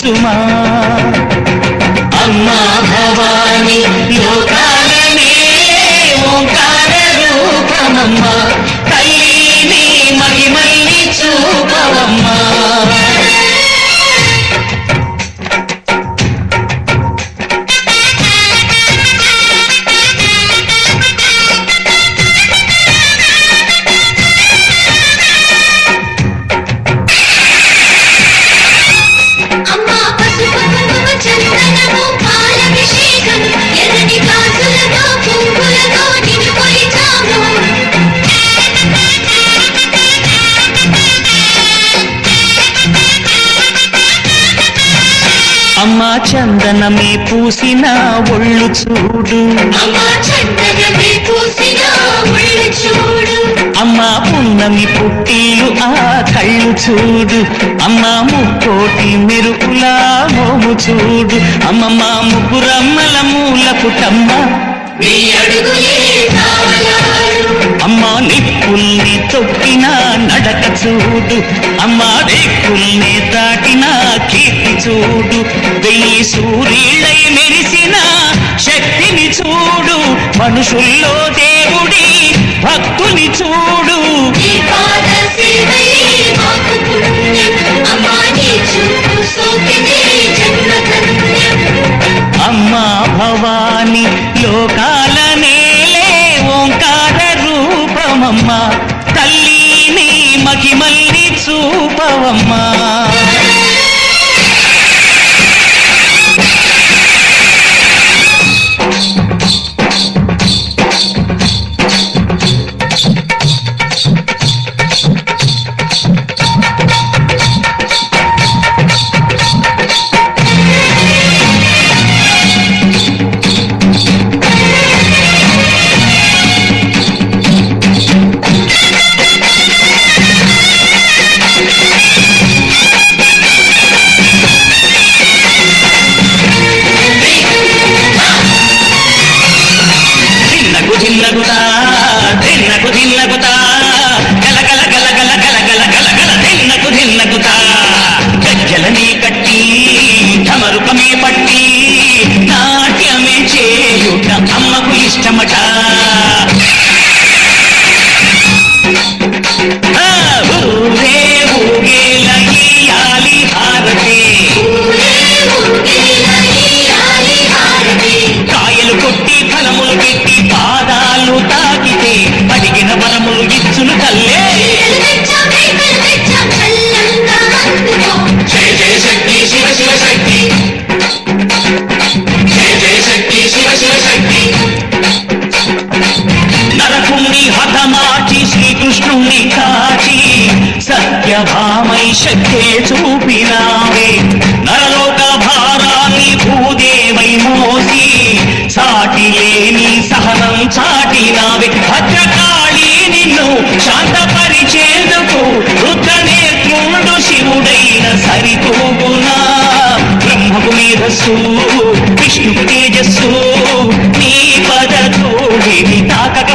సుమా. అమ్మా భవాని లోకాలనే ఓంకార రూపమమ్మా, తల్లిని మహిమల్ని చూపవమ్మా. అమ్మా చందనమే పూసిన ఒళ్ళు చూడు, అమ్మా పున్నమి పుట్టిలు ఆ కళ్ళు చూడు, అమ్మా ముక్కోటి మెరుపులా మోము చూడు, అమ్మమ్మ ముగ్గురమ్మల మూల పుట్టమ్మ అమ్మా నిప్పుల్ని తొక్కిన నడక చూడు, అమ్మా దిక్కుల్ని దాటిన కీర్తి చూడు, వెయ్యి సూర్యులై మెరిసిన శక్తిని చూడు, మనుషుల్లో దేవుడి భక్తుని చూడు. అమ్మా భవాని లోకాల నేలే ఓంకార రూపమమ్మా, తల్లిని మహిమల్ని చూపవమ్మా. దిన్నగుతా గల గల గల గల గల గల గల గల దిన్నగుతా గజ్జలనే కట్టి ఢమరుకమే పట్టి నాట్యమే చేయుట అమ్మకు ఇష్టమట. ఊరే ఊగేల ఇయ్యాలి హారతి, కాయలు కొట్టి ఫలములు పెట్టి పాదాలు తాకితే అడిగిన వరములు ఇచ్చును తల్లే. జయ జయ శక్తి శివ శివ శక్తి, జయ జయ శక్తి శివ శివ శక్తి. నరకుణ్ణి హతమార్చి శ్రీకృష్ణుణ్ణి కాచి సత్యభామై శక్తే చూపినావే, నరలోక భారాన్ని భూదేవై మోసి సాటి లేని సహనం చాటినావే. భద్రకాళి నిన్ను శాంతపరిచేందుకు రుద్రనేత్రుడు శివుడైన సరితూగునా. బ్రహ్మకు మేధస్సు విష్ణుకు తేజస్సు, నీ పద తోడిని తాకక